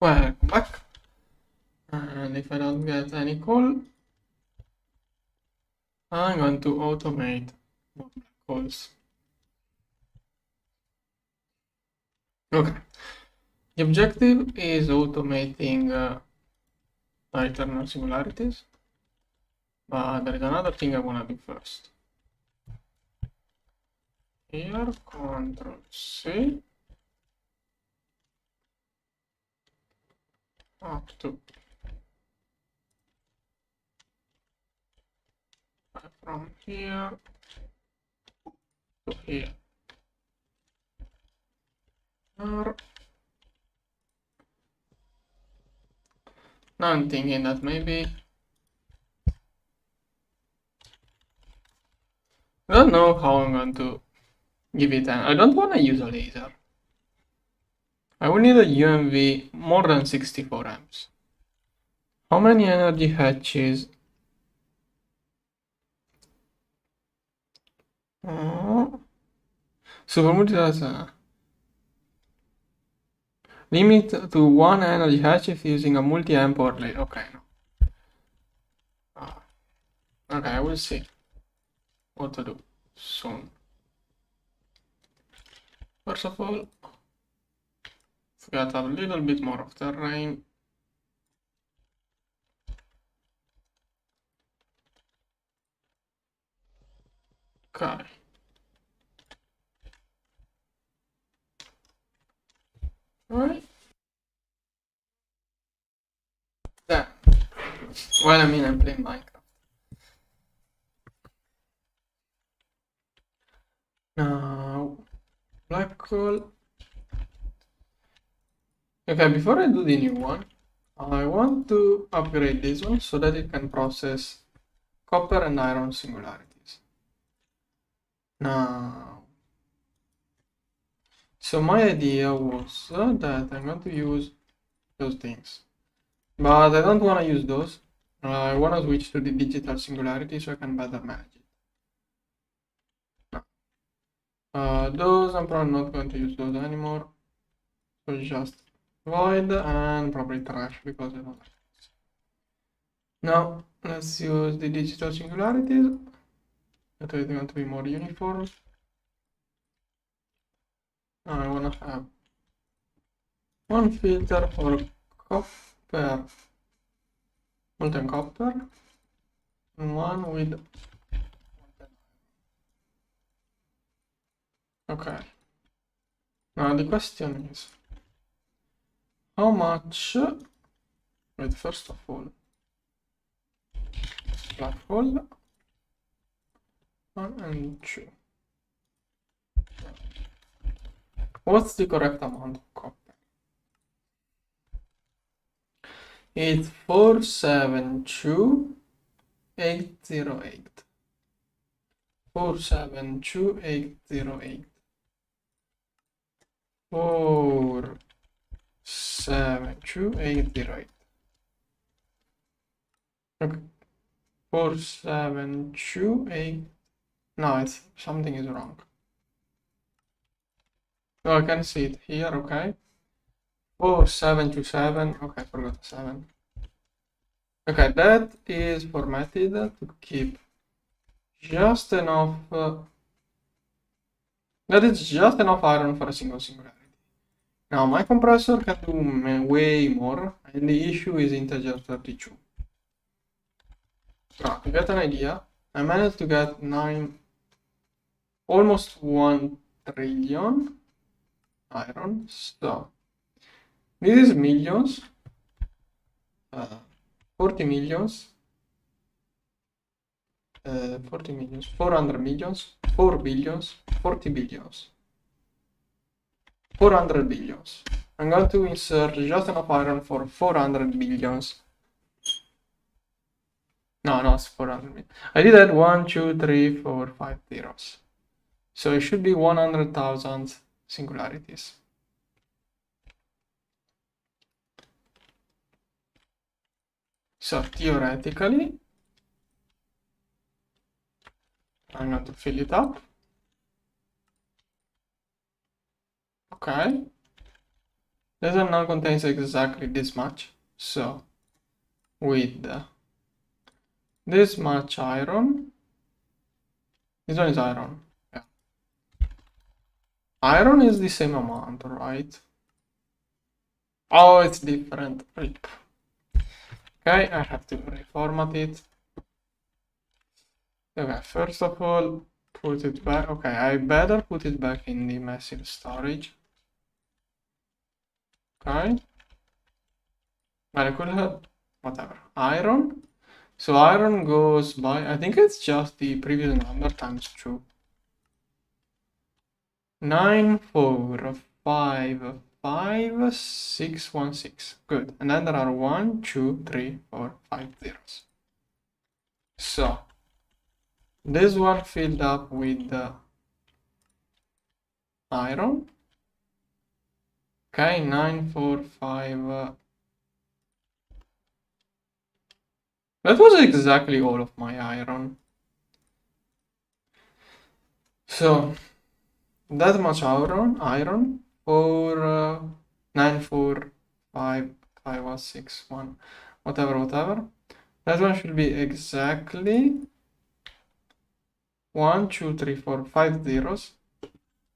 Welcome back. And if I don't get any call, I'm going to automate more black holes. Okay. The objective is automating eternal singularities, but there is another thing I want to do first. Here, Control C, up to from here to here. Now I'm thinking that maybe I don't know how I'm going to give it an. I don't want to use a laser. I will need a UMV more than 64 amps. How many energy hatches? Super multi limit to 1 energy hatch if using a multi-amp or late. Okay, no. Okay, I will see what to do soon. First of all, got a little bit more of terrain. Okay. Alright. Then, well, I mean, I'm playing Minecraft. Now, black hole. Okay, before I do the new one, I want to upgrade this one so that it can process copper and iron singularities. Now, so my idea was that I'm going to use those things, but I don't want to use those. I want to switch to the digital singularity so I can better manage it. Those, I'm probably not going to use those anymore. So just void and probably trash because I don't like this. Now, let's use the digital singularities. That is going to be more uniform. I want to have one filter for copper, molten copper, and one with. Okay. Now the question is, how much? Wait, first of all, black hole 1 and 2. What's the correct amount of copper? It's 472808. 472808. 472808. Okay. 4728. No, it's something is wrong. Oh, I can see it here. Okay. 4727. Okay, I forgot the 7. Okay, that is formatted to keep just enough. That is just enough iron for a single singularity. Now my compressor can do way more, and the issue is integer 32. Now, to get an idea, I managed to get almost 1 trillion iron. So this is millions, 40 millions, 40 millions, 400 millions, 4 billions, 40 billions, 400 billions. I'm going to insert just enough iron for 400 billions. No, it's 400 million. I did that 1, 2, 3, 4, 5 zeros. So it should be 100,000 singularities. So theoretically, I'm going to fill it up. Okay. This one now contains exactly this much. So with this much iron, this one is iron. Yeah. Iron is the same amount, right? Oh, it's different. Rip. Okay, I have to reformat it. Okay, first of all, put it back. Okay, I better put it back in the massive storage. Okay. But I could have, whatever, iron. So iron goes by, I think it's just the previous number times 2. 9, 4, 5, 5, 6, 1, 6. Good. And then there are 1, 2, 3, 4, 5 zeros. So this one filled up with the iron. Okay, 9, 4, 5. That was exactly all of my iron. So that much iron for 9, 4, 5, 5, 6, 1, whatever. That one should be exactly 1, 2, 3, 4, 5 zeros.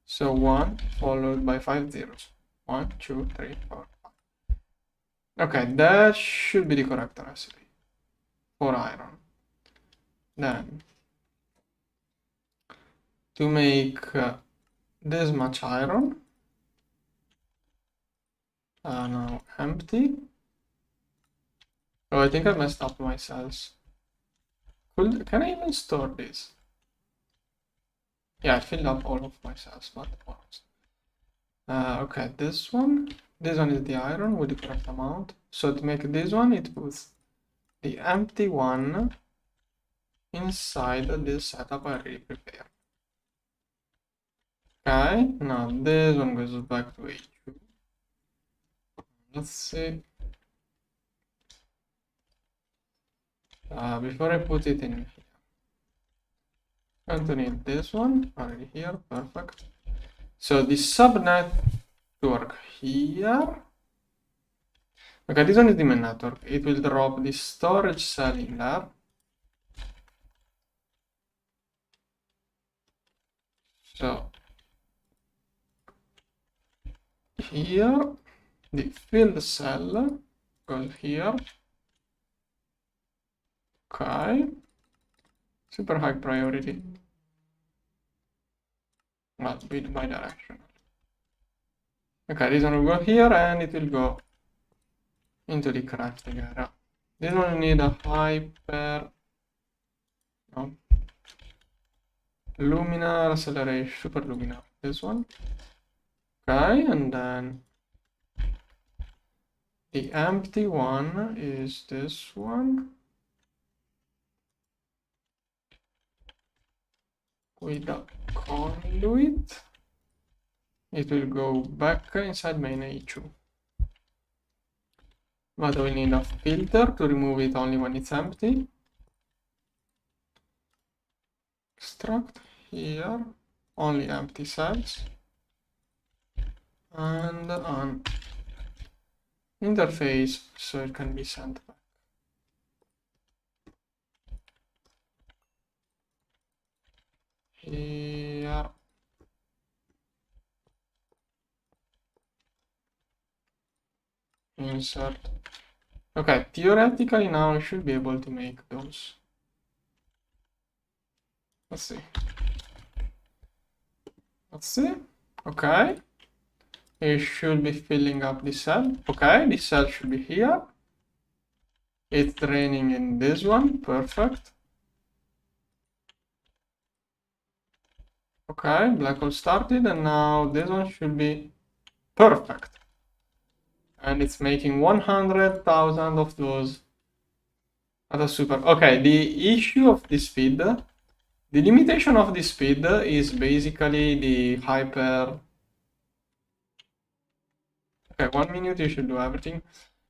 So 1 followed by 5 zeros. 1, 2, 3, 4, 5. Okay, that should be the correct recipe for iron. Then to make this much iron, now empty. Oh, I think I messed up my cells. Can I even store this? Yeah, I filled up all of my cells, but almost. Okay, this one is the iron with the correct amount. So to make this one, it puts the empty one inside this setup I already prepared. Okay, now this one goes back to H2. Let's see. Before I put it in here, I'm going to need this one already here. Perfect. So the subnet network here. Okay, this one is the main network. It will drop the storage cell in there. So here, the field cell goes here. Okay. Super high priority. Well, bi-directional. Okay, this one will go here and it will go into the crafting area. This one will need a hyper, no, luminar acceleration, super luminar. This one. Okay, and then the empty one is this one. With the conduit, it will go back inside main A2. But we need a filter to remove it only when it's empty. Extract here, only empty cells. And an interface so it can be sent back. Here. Insert. Okay, theoretically now I should be able to make those. Let's see. Okay. It should be filling up the cell. Okay, the cell should be here. It's draining in this one. Perfect. Okay, black hole started, and now this one should be perfect. And it's making 100,000 of those. That's super. Okay, the issue of this speed, the limitation of this speed is basically the hyper. Okay, 1 minute, you should do everything.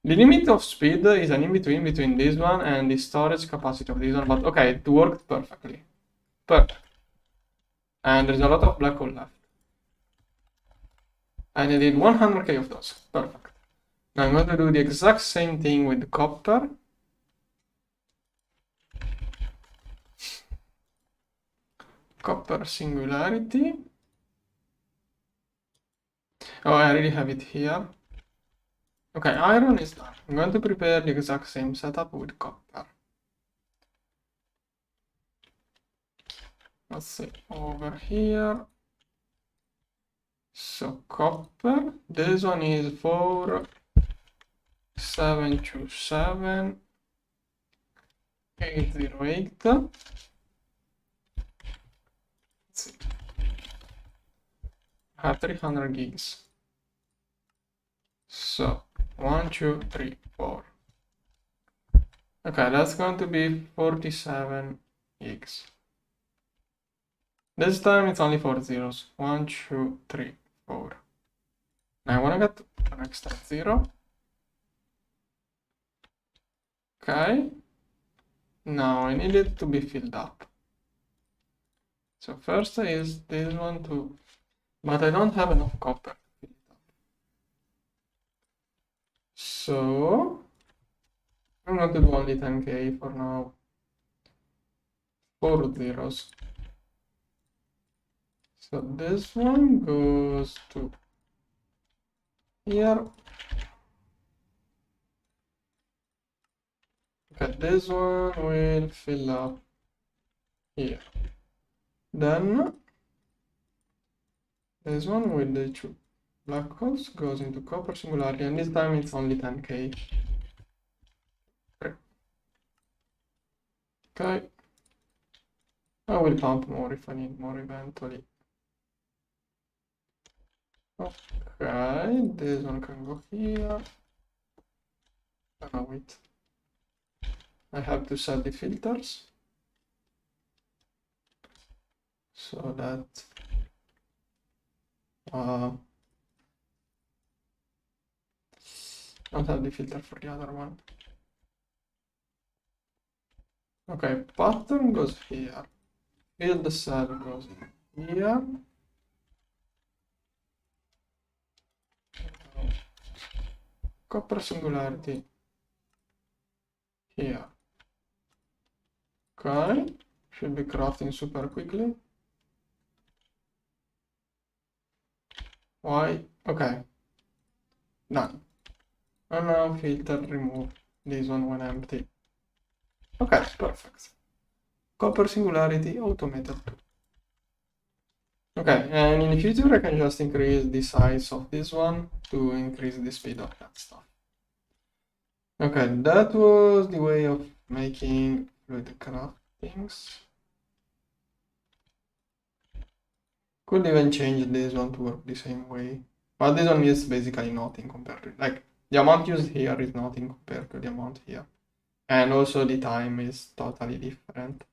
The limit of speed is an in-between between this one and the storage capacity of this one, but okay, it worked perfectly. Perfect. And there's a lot of black hole left. And I did 100k of those. Perfect. Now I'm going to do the exact same thing with copper. Copper singularity. Oh, I already have it here. Okay, iron is done. I'm going to prepare the exact same setup with copper. Let's see, over here. So copper, this one is 4727 808. Let's see. I have 300 gigs. So 1, 2, 3, 4. Okay, that's going to be 47 gigs. This time it's only 4 zeros. 1, 2, 3, 4. Now I want to get an extra 0. Okay. Now I need it to be filled up. So first is this one too. But I don't have enough copper to fill it up. So I'm going to do only 10k for now. 4 zeros. So this one goes to here. Okay, this one will fill up here. Then this one with the 2 black holes goes into copper singularity, and this time it's only 10k. Okay. I will pump more if I need more eventually. Okay, this one can go here. Oh, no, wait. I have to set the filters so that don't have the filter for the other one. Okay, pattern goes here. Field cell goes here. Copper singularity here. Okay, should be crafting super quickly. Why? Okay, done. And now filter remove this one when empty. Okay, perfect. Copper singularity automated too. Okay, and in the future I can just increase the size of this one to increase the speed of that stuff. Okay, that was the way of making fluid craftings. Could even change this one to work the same way. But this one is basically nothing compared to, like, the amount used here is nothing compared to the amount here. And also the time is totally different.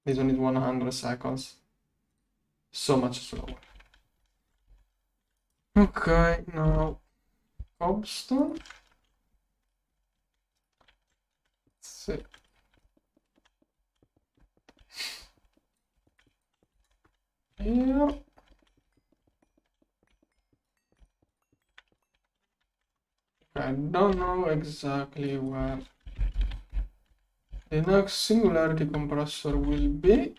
This one is 100 seconds. So much slower. Okay, now cobblestone. Let's see. Here. I don't know exactly where the next singularity compressor will be.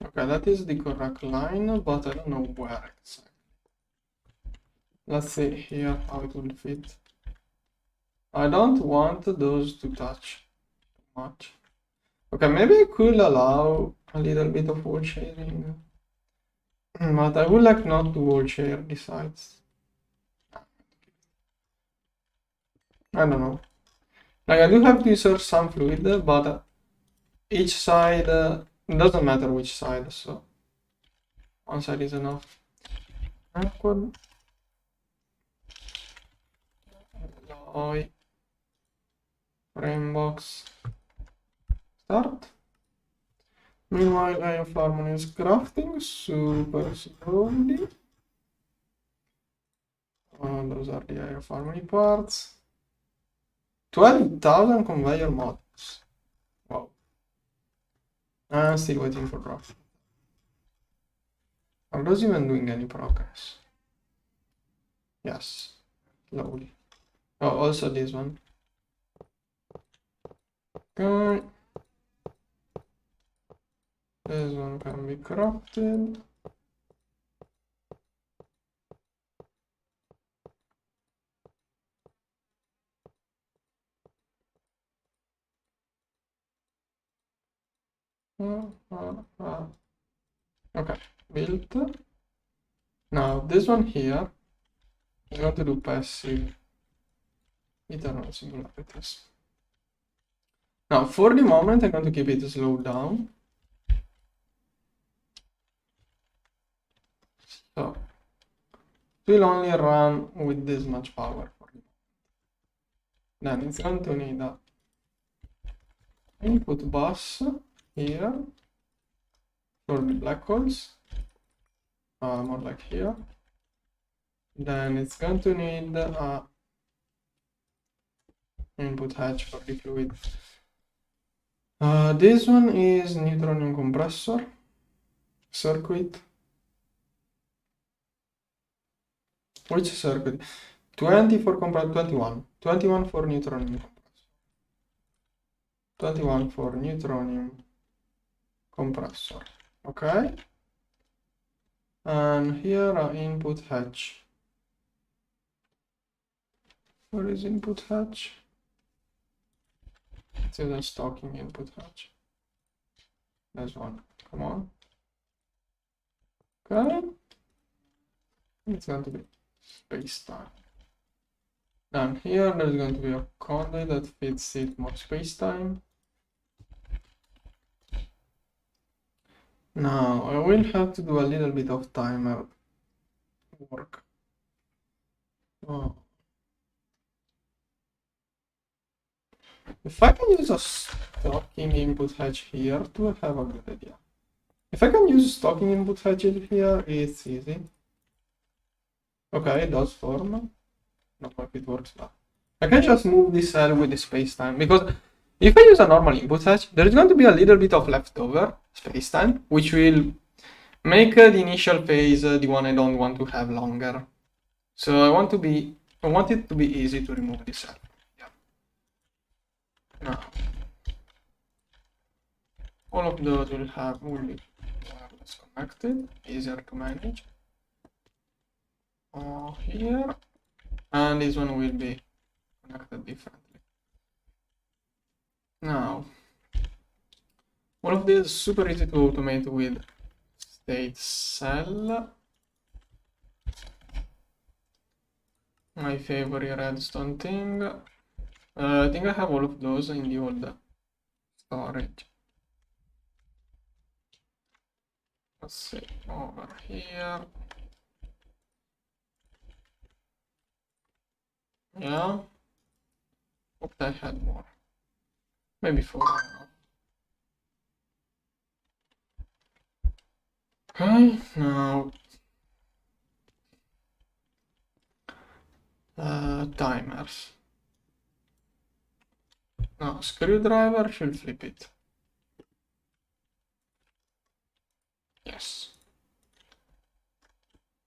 Okay, that is the correct line, but I don't know where exactly. Let's see here how it will fit. I don't want those to touch too much. Okay, maybe I could allow a little bit of wall shading, but I would like not to wall share the sides. I don't know. Like, I do have to insert some fluid, but each side, it doesn't matter which side, so one side is enough. Awkward. Alloy. Frame box. Start. Meanwhile, IF Harmony is crafting super slowly. Those are the IF Harmony parts. 12,000 conveyor models. Wow. I'm still waiting for drop. Are those even doing any progress? Yes, slowly. Oh, also this one. Okay. This one can be corrupted. Okay, built. Now this one here is going to do passive eternal singularities. Now for the moment I'm going to keep it slowed down. So it will only run with this much power for you. Then it's going to need a input bus here for the black holes, more like here. Then it's going to need a input hatch for the fluid. This one is neutronium compressor circuit. Which circuit? 20 for compressor, 21. 21 for neutronium compressor. 21 for neutronium compressor. Okay. And here are input hatch. Where is input hatch? It's the stocking input hatch. There's one. Come on. Okay. It's going to be space-time. And here there's going to be a conduit that fits it more space-time. Now I will have to do a little bit of timer work. Oh. If I can use a stocking input hatch here to have a good idea. If I can use stocking input hatch here, it's easy. Okay, it does form. Not if it works now. I can just move this cell with the space-time, because if I use a normal input hatch, there is going to be a little bit of leftover space-time, which will make the initial phase the one I don't want to have longer. So I want it to be easy to remove this cell. Yeah. Now, all of those will be wireless connected, easier to manage. Here, and this one will be connected differently. Now, all of this is super easy to automate with state cell. My favorite redstone thing. I think I have all of those in the old storage. Let's see, over here. Yeah. Hope I had more. Maybe 4. Okay, now timers. Now screwdriver should flip it. Yes.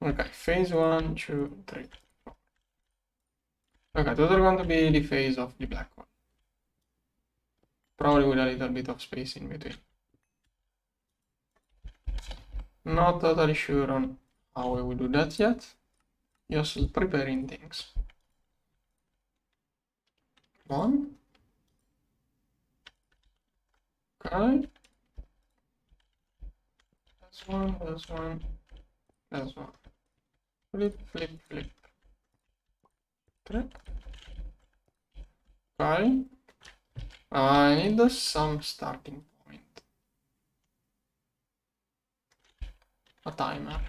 Okay, phase 1, 2, 3. Okay, those are going to be the phase of the black hole. Probably with a little bit of space in between. Not totally sure on how I will do that yet. Just preparing things. 1. Okay. That's one, that's one, that's one. Flip, flip, flip. 3. Okay. I need some starting point. A timer.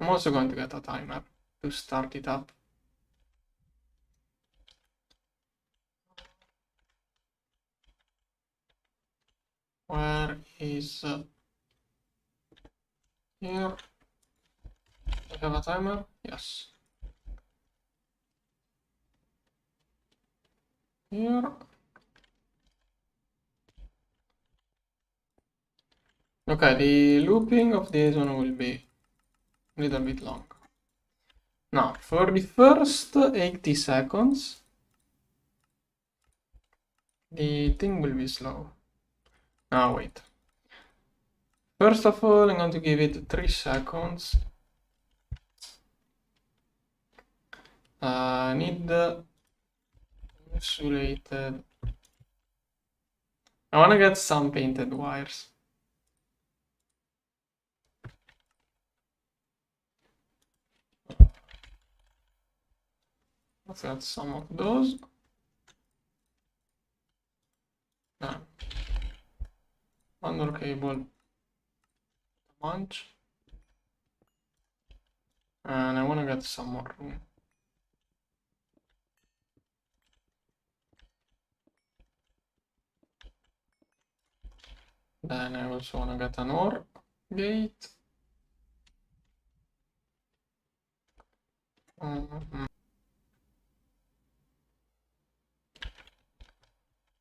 I'm also going to get a timer to start it up. Where is here? I have a timer? Yes. Here. Okay, the looping of this one will be a little bit long. Now, for the first 80 seconds, the thing will be slow. Now, wait. First of all, I'm going to give it 3 seconds. Need insulated. I want to get some painted wires. Let's get some of those. One more cable. Bunch. And I want to get some more room. Then I also want to get an OR gate.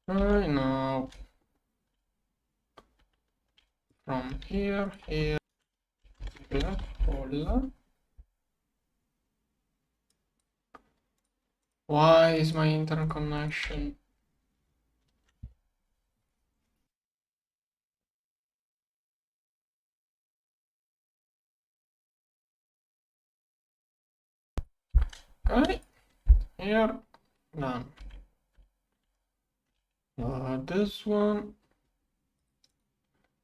Right now, from here, black hole. Why is my internet connection? Okay, here, done. This one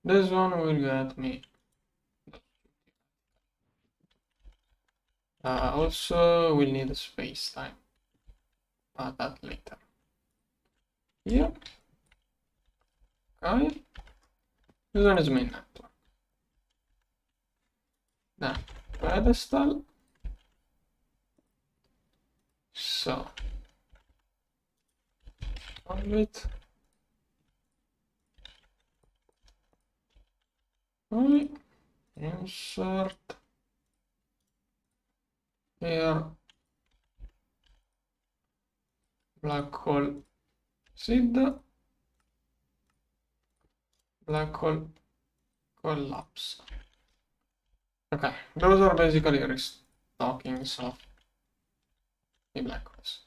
will get me. Also, we'll need a space time. That later. Here. Okay. This one is main network. Then pedestal. So it. Okay. Insert here black hole seed, black hole collapse. Okay, those are basically restockings of the black holes.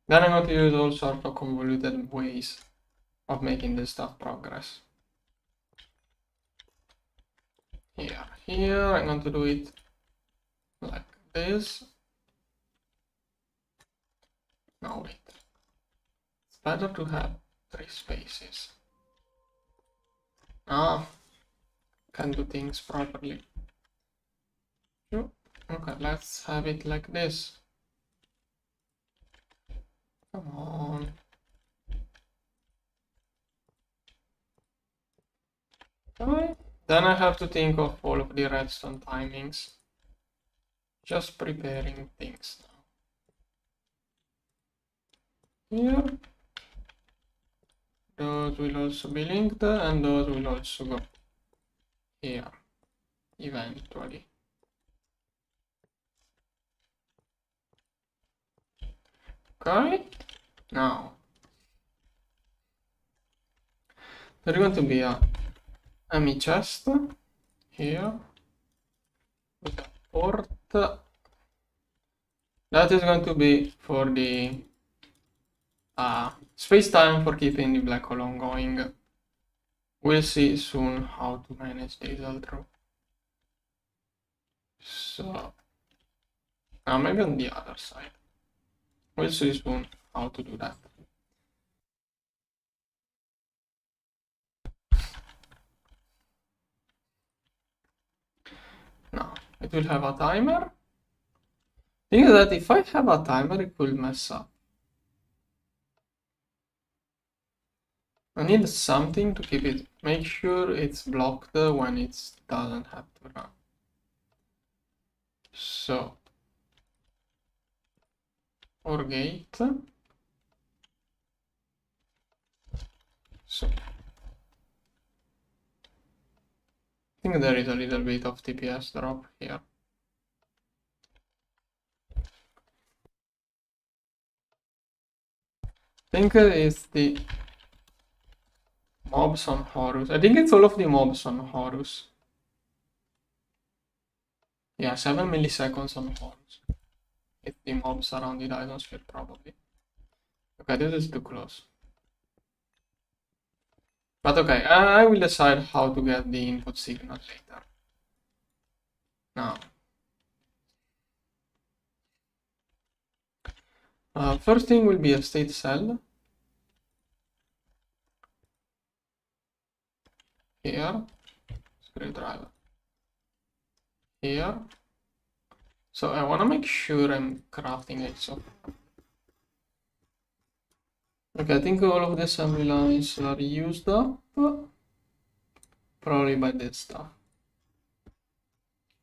Then I'm going to use all sorts of convoluted ways of making this stuff progress. Here I'm going to do it like this. No, wait. It's better to have 3 spaces. Can do things properly. Okay, let's have it like this. Come on. Okay. Then I have to think of all of the redstone timings. Just preparing things now. Here. Those will also be linked, and those will also go here, eventually. Okay, now there's going to be a ME chest here with a port. That is going to be for the space-time for keeping the black hole ongoing. We'll see soon how to manage this all through. So now maybe on the other side. We'll see soon how to do that. Now it will have a timer. Think that if I have a timer, it will mess up. I need something to keep it. Make sure it's blocked when it doesn't have to run. So, or gate. So, I think there is a little bit of TPS drop here. I think it's the mobs on Horus. I think it's all of the mobs on Horus. Yeah, 7 milliseconds on Horus. If the mobs around the ionosphere, probably. Okay, this is too close. But okay, I will decide how to get the input signal later. Now, first thing will be a state cell. Here, screwdriver. Here. So I want to make sure I'm crafting it. So, okay, I think all of the assembly lines are used up. Probably by this stuff.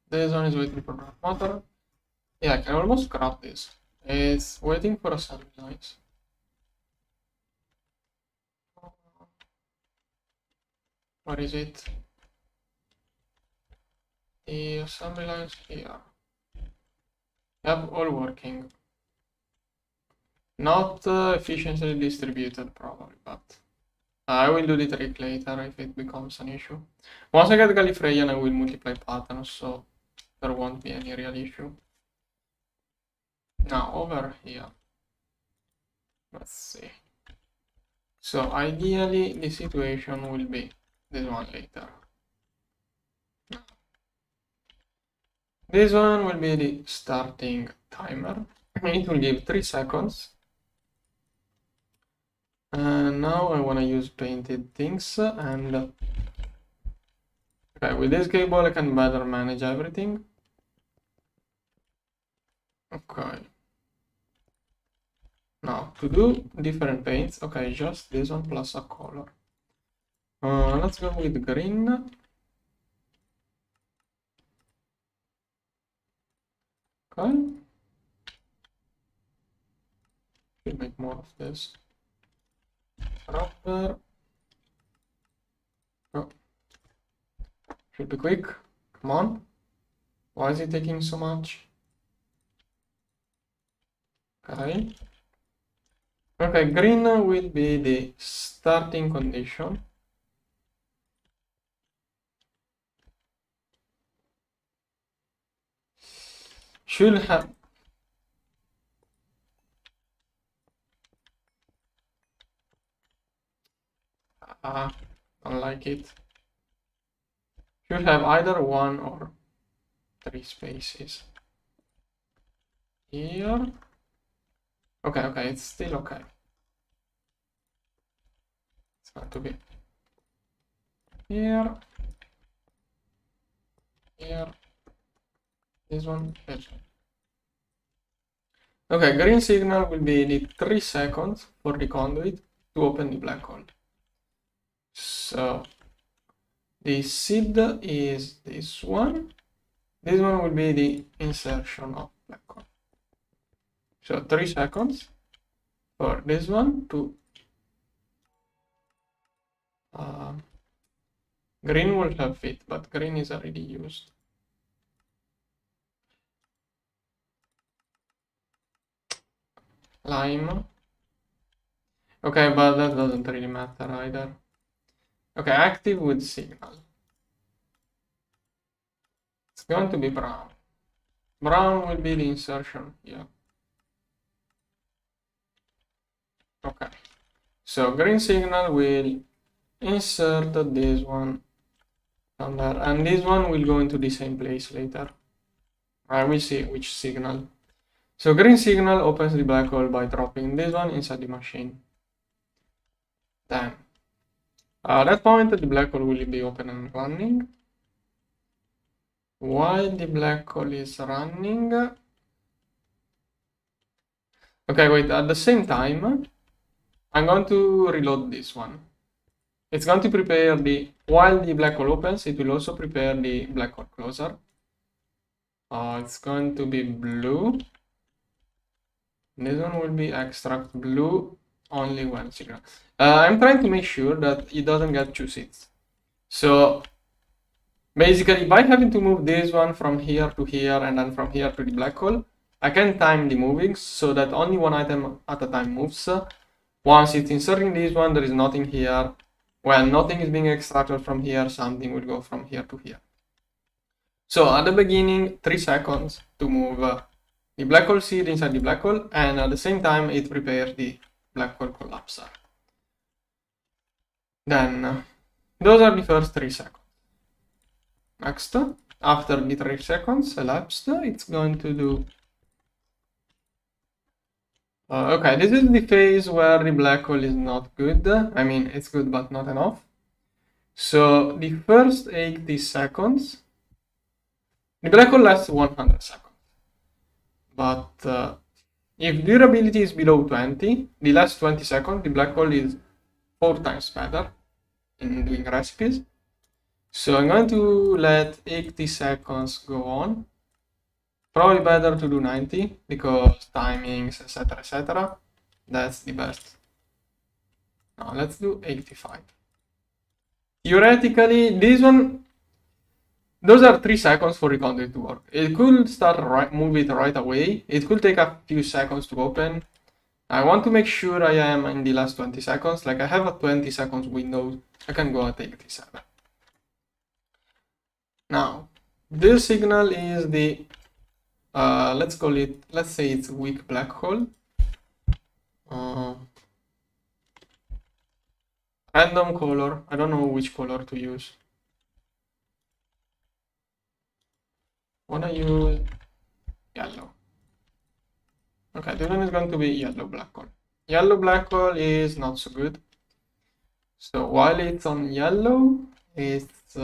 This one is waiting for dark matter. Yeah, I can almost craft this. It's waiting for assembly lines. Where is it? The assembly lines here. Yep, all working. Not efficiently distributed, probably, but I will do the trick later if it becomes an issue. Once I get Gallifreyan, I will multiply patterns, so there won't be any real issue. Now, over here. Let's see. So, ideally, the situation will be this one later. This one will be the starting timer. It will give 3 seconds. And now I want to use painted things, and okay, with this cable I can better manage everything. Okay. Now, to do different paints, okay, just this one plus a color. Let's go with green. Okay. Should make more of this. Rubber. Oh. Should be quick. Come on. Why is it taking so much? Okay. Okay, green will be the starting condition. Should have don't like it. Should have either 1 or 3 spaces. Here. Okay, it's still okay. It's going to be here, here, this one, this one. Okay, green signal will be the 3 seconds for the conduit to open the black hole. So the seed is this one. This one will be the insertion of black hole. So 3 seconds for this one to green will have fit, but green is already used. Lime. Okay, but that doesn't really matter either. Okay, active with signal. It's going to be brown. Brown will be the insertion here. Okay, so green signal will insert this one down there, and this one will go into the same place later. I will see which signal. So green signal opens the black hole by dropping this one inside the machine. Then, at that point, the black hole will be open and running. While the black hole is running, okay, wait, at the same time, I'm going to reload this one. It's going to prepare while the black hole opens, it will also prepare the black hole closer. It's going to be blue. This one will be extract blue only one signal. I'm trying to make sure that it doesn't get 2 seeds. So basically, by having to move this one from here to here and then from here to the black hole, I can time the moving so that only one item at a time moves. Once it's inserting this one, there is nothing here. When nothing is being extracted from here, something will go from here to here. So at the beginning, 3 seconds to move the black hole seed inside the black hole, and at the same time it prepares the black hole collapser. Then those are the first 3 seconds. Next, after the 3 seconds elapsed, it's going to do... okay, this is the phase where the black hole is not good. I mean, it's good but not enough. So the first 80 seconds, the black hole lasts 100 seconds. But if durability is below 20, the last 20 seconds, the black hole is 4 times better in doing recipes. So I'm going to let 80 seconds go on. Probably better to do 90 because timings, etc., etc. That's the best. Now let's do 85. Theoretically, this one, those are 3 seconds for the conduit to work. It could start move it right away. It could take a few seconds to open. I want to make sure I am in the last 20 seconds. Like I have a 20 seconds window. I can go at 87. Now, this signal is the, let's say it's weak black hole. Random color. I don't know which color to use. Wanna use yellow. Okay, this one is going to be yellow black hole. Yellow black hole is not so good. So while it's on yellow, it's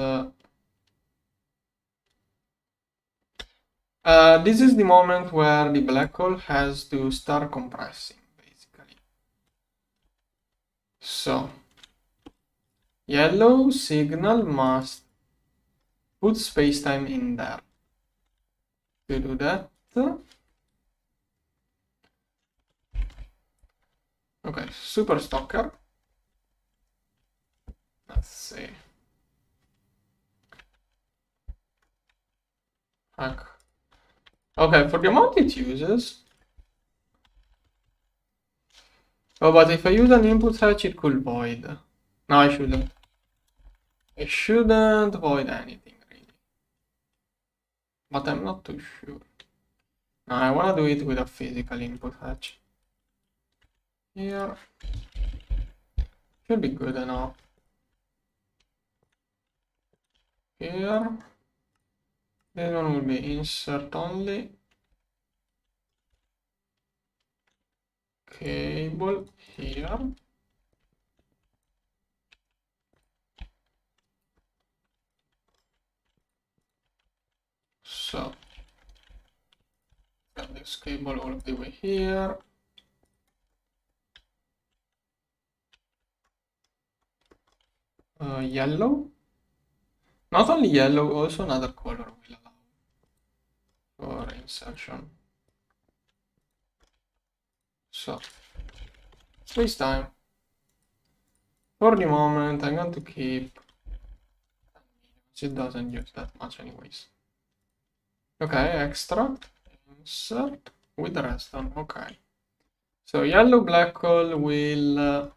this is the moment where the black hole has to start compressing, basically. So yellow signal must put spacetime in there. To do that, okay, super stalker. Let's see. Hack. Okay, for the amount it uses. Oh, but if I use an input hatch, it could void. No, I shouldn't. I shouldn't void anything, really. But I'm not too sure. No, I want to do it with a physical input hatch. Here. Should be good enough. Here. This one will be insert only. Cable here. So got this cable all the way here. Yellow. Not only yellow, also another color will allow for insertion. So space time. For the moment, I'm going to keep. It doesn't use that much, anyways. Okay, extract, insert with the rest on. Okay. So yellow black hole will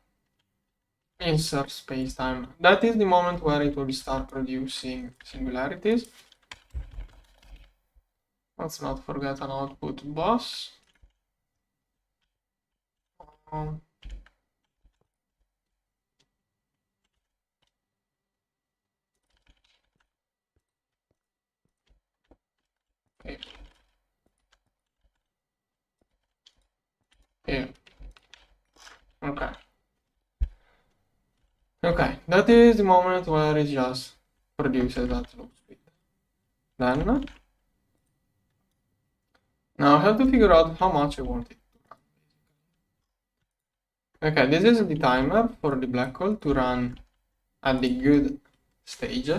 insert spacetime. That is the moment where it will start producing singularities. Let's not forget an output bus. Okay. Here. Okay. Okay, that is the moment where it just produces that loop speed. Then, now I have to figure out how much I want it to run. Okay, this is the timer for the black hole to run at the good stage.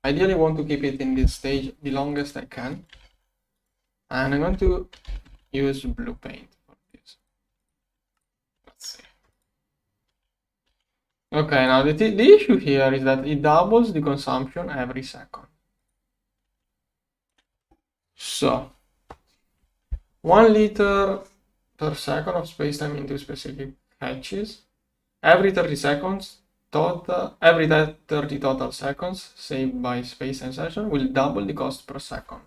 Ideally, I want to keep it in this stage the longest I can. And I'm going to use blue paint for this. Let's see. Okay, now the issue here is that it doubles the consumption every second. So 1 liter per second of spacetime into specific hatches. Every 30 seconds total, every 30 total seconds saved by space insertion will double the cost per second.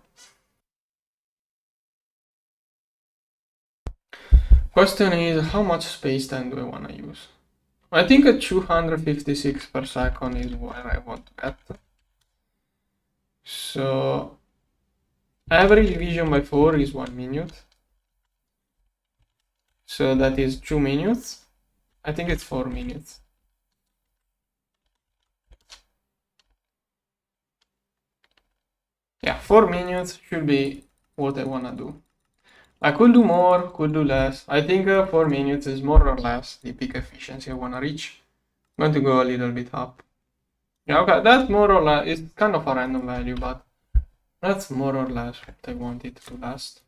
Question is, how much space-time do I want to use? I think a 256 per second is where I want to get. So average division by 4 is 1 minute. So that is 2 minutes. I think it's 4 minutes. Yeah, 4 minutes should be what I want to do. I could do more, could do less. I think 4 minutes is more or less the peak efficiency I want to reach. I'm going to go a little bit up. Yeah, okay, that's more or less, it's kind of a random value, but that's more or less what I want it to last.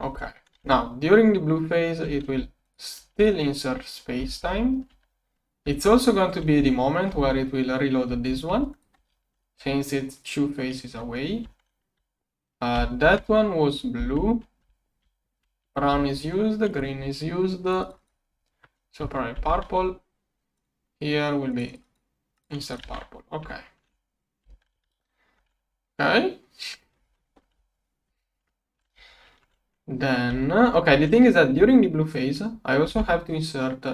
Okay, now during the blue phase, it will still insert space-time. It's also going to be the moment where it will reload this one, since it's 2 phases away. That one was blue. Brown is used, green is used. So probably purple. Here will be insert purple. Okay. Okay. Then, okay, the thing is that during the blue phase, I also have to insert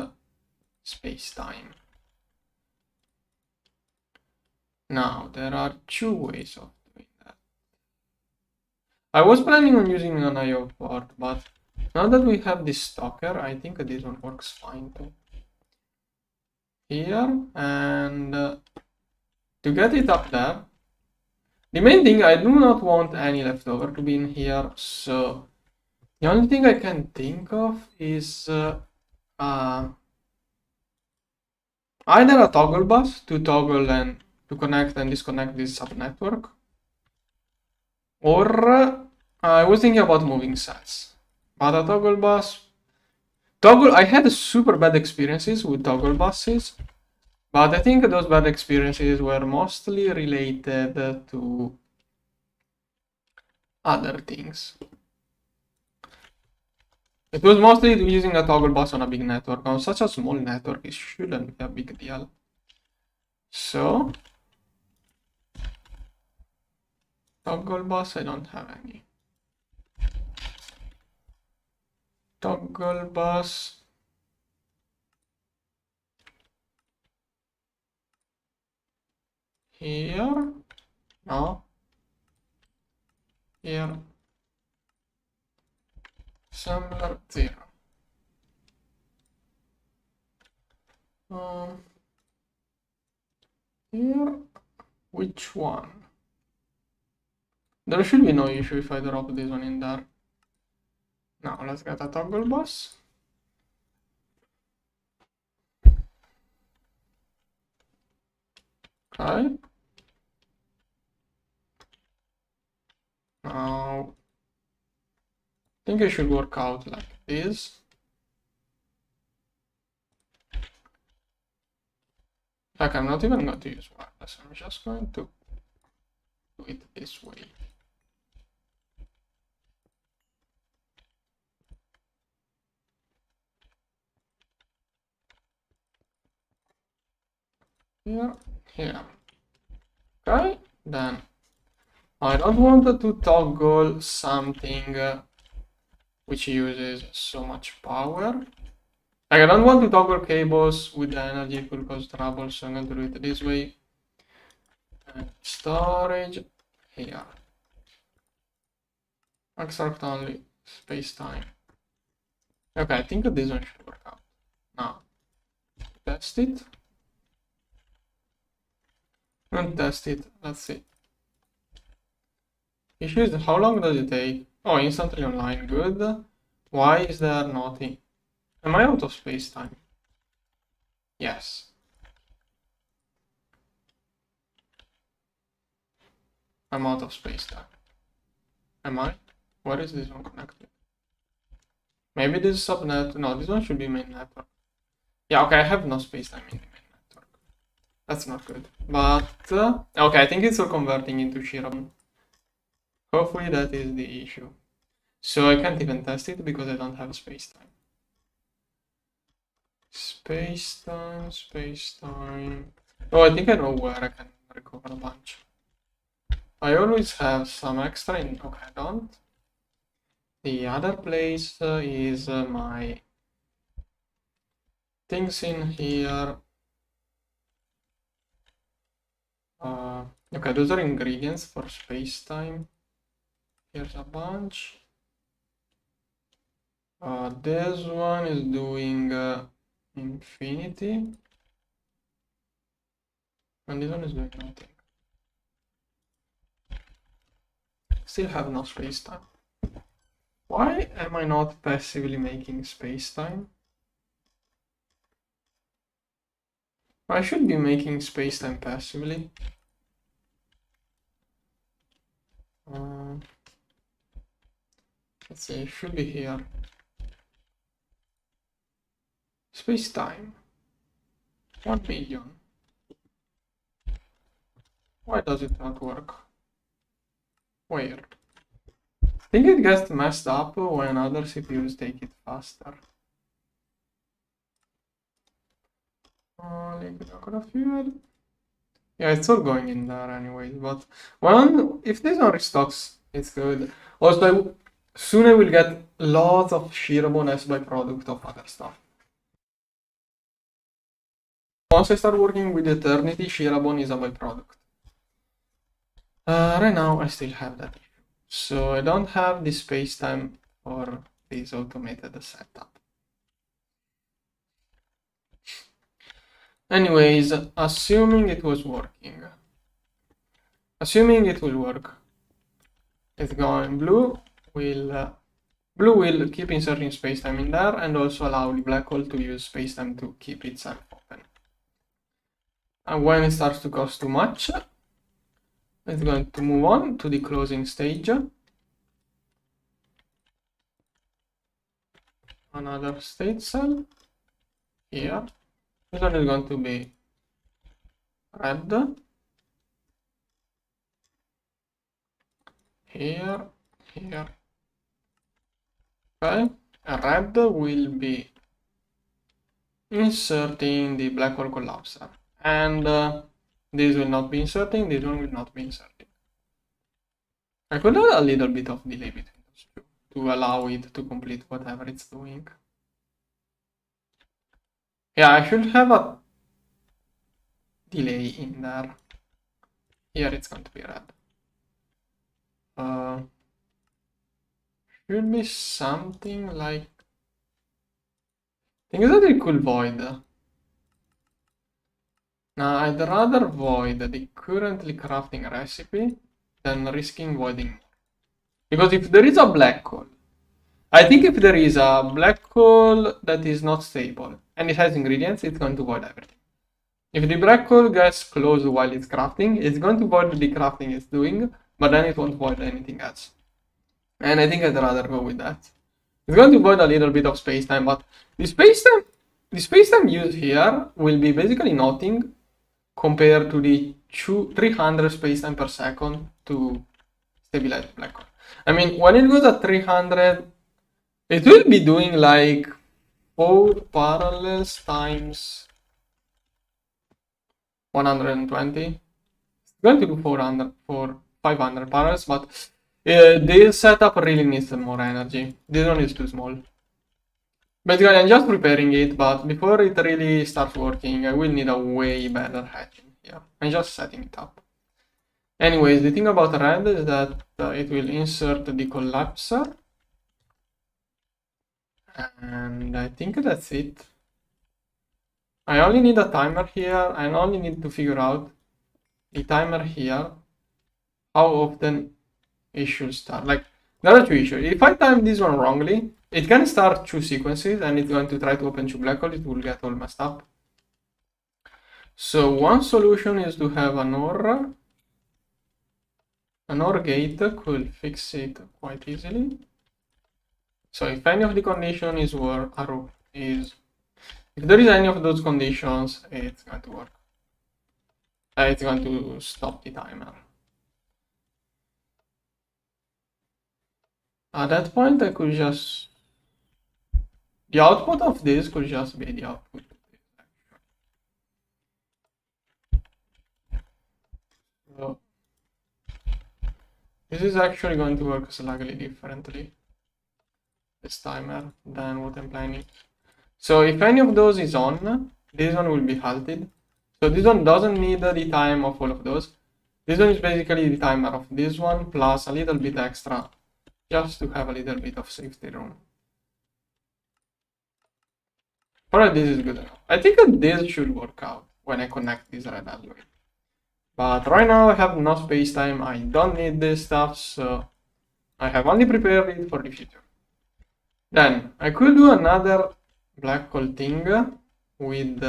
space-time. Now, there are 2 ways of doing that. I was planning on using an IO port, but now that we have this stalker, I think this one works fine too. Here, and to get it up there, the main thing, I do not want any leftover to be in here, so the only thing I can think of is either a toggle bus to toggle and to connect and disconnect this subnetwork, or I was thinking about moving sets. But a toggle bus, I had super bad experiences with toggle buses, but I think those bad experiences were mostly related to other things. It was mostly using a toggle bus on a big network. On such a small network, it shouldn't be a big deal. So, toggle bus, I don't have any. Toggle bus. Here. No. Here. Assembler 0. Here. Which one? There should be no issue if I drop this one in there. Now let's get a toggle bus. Okay. Now, I think it should work out like this. Like, I'm not even going to use wireless, I'm just going to do it this way. Here, here. Okay, then I don't want to toggle something which uses so much power. Like, I don't want to toggle cables with the energy, it will cause trouble, so I'm going to do it this way. And storage here. Extract only space-time. Okay, I think this one should work out. Now, test it. And test it. Let's see. Issue is how long does it take? Oh, instantly online. Good. Why is there nothing? Am I out of space-time? Yes. I'm out of space-time. Am I? Where is this one connected? Maybe this is subnet. No, this one should be main network. Yeah, okay, I have no space-time in the main network. That's not good. But, okay, I think it's all converting into Shiraban. Hopefully that is the issue. So I can't even test it because I don't have space-time. Space-time, space-time. Oh, I think I know where I can recover a bunch. I always have some extra in... Okay, I don't. the other place is my things in here. Okay, those are ingredients for space-time. Here's a bunch. This one is doing infinity. And this one is doing nothing. Still have no space-time. Why am I not passively making space-time? I should be making space-time passively. Let's see, it should be here. Space-time. 1 million. Why does it not work? Weird. I think it gets messed up when other CPUs take it faster. Liquid fuel. Yeah, it's all going in there anyways, but if this one restocks, it's good. Also, soon I will get lots of Shirobon as byproduct of other stuff. Once I start working with Eternity, Shirobon is a byproduct. Right now, I still have that issue. So I don't have the space-time for this automated setup. Anyways, assuming it was working. Assuming it will work. It's going blue will keep inserting space-time in there and also allow the black hole to use space-time to keep itself open. And when it starts to cost too much, it's going to move on to the closing stage. Another state cell here. This one is going to be red. Here. Okay, red will be inserting the black hole collapser, and this will not be inserting, this one will not be inserting. I could add a little bit of delay between those two to allow it to complete whatever it's doing. Yeah, I should have a delay in there. Here it's going to be red. Should be something like... I think that it could void. Now, I'd rather void the currently crafting recipe than risking voiding. Because if there is a black hole, I think if there is a black hole that is not stable and it has ingredients, it's going to void everything. If the black hole gets close while it's crafting, it's going to void the crafting it's doing, but then it won't void anything else. And I think I'd rather go with that. It's going to void a little bit of space-time, but the space-time used here will be basically nothing compared to the 300 space-time per second to stabilize the black hole. I mean, when it goes at 300, it will be doing like 4 parallels times 120. It's going to do 500 parallels, but this setup really needs more energy. This one is too small. Basically, I'm just preparing it, but before it really starts working, I will need a way better hatching here. I'm just setting it up. Anyways, the thing about red is that it will insert the collapser. And I think that's it. I only need a timer here. I only need to figure out the timer here, how often it should start. Like, there are two issues. If I time this one wrongly, it can start 2 sequences and it's going to try to open 2 black holes. It will get all messed up. So one solution is to have an OR. An OR gate could fix it quite easily. So if any of the condition is if there is any of those conditions, it's going to work. It's going to stop the timer. At that point, I could just... The output of this could just be the output of this. So, this is actually going to work slightly differently. this timer than what I'm planning. So if any of those is on, this one will be halted. So this one doesn't need the time of all of those. This one is basically the timer of this one plus a little bit extra, just to have a little bit of safety room. Alright, this is good enough. I think this should work out when I connect this red alloy. But right now I have no space time, I don't need this stuff, so I have only prepared it for the future. Then I could do another black hole thing with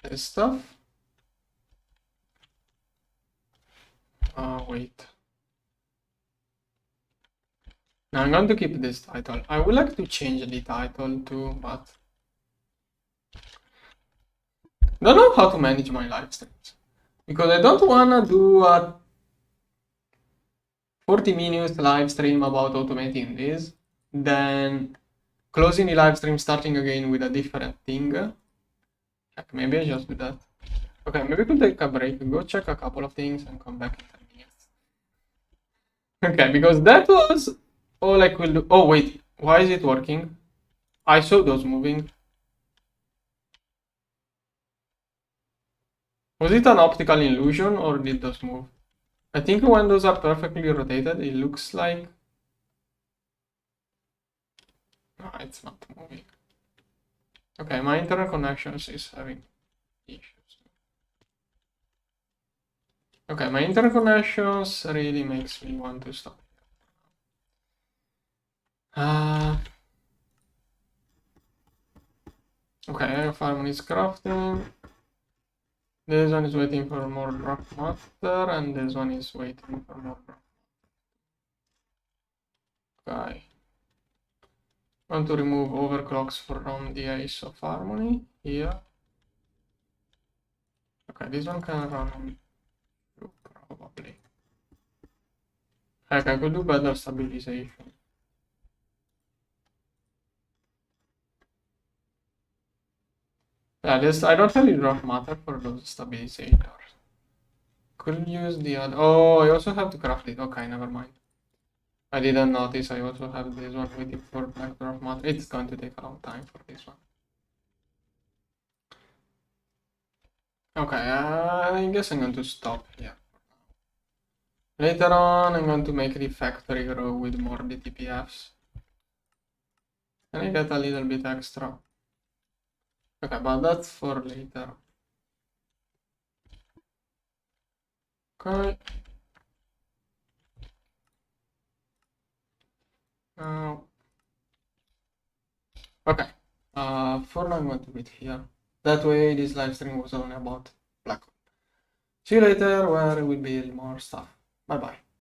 this stuff. Wait. Now I'm going to keep this title. I would like to change the title too, but don't know how to manage my live streams. Because I don't wanna do a 40 minutes live stream about automating this, then closing the live stream, starting again with a different thing. Heck, maybe I just do that. Okay, maybe we could take a break, go check a couple of things and come back in 10 minutes. Okay, because that was all I could do. Oh wait, why is it working? I saw those moving. Was it an optical illusion or did those move? I think when those are perfectly rotated, it looks like... No, it's not moving. Okay, my internet connections is having issues. Okay, my internet connections really makes me want to stop. Okay, farm is crafting. This one is waiting for more drop matter, and this one is waiting for more drop. Okay. Want to remove overclocks from the Ace of Harmony here. Okay, this one can run on you, probably. Heck, I could do better stabilization. Yeah, this I don't really drop matter for those stabilizators. Couldn't use the other. Oh, I also have to craft it. Okay, never mind. I didn't notice I also have this one waiting for black drop matter. It's going to take a long time for this one. Okay, I guess I'm going to stop here. Later on, I'm going to make the factory grow with more DTPFs. Can I get a little bit extra? Okay, but that's for later. Okay. Okay. For now I'm going to quit here. That way this live stream was only about black hole. See you later where we build more stuff. Bye bye.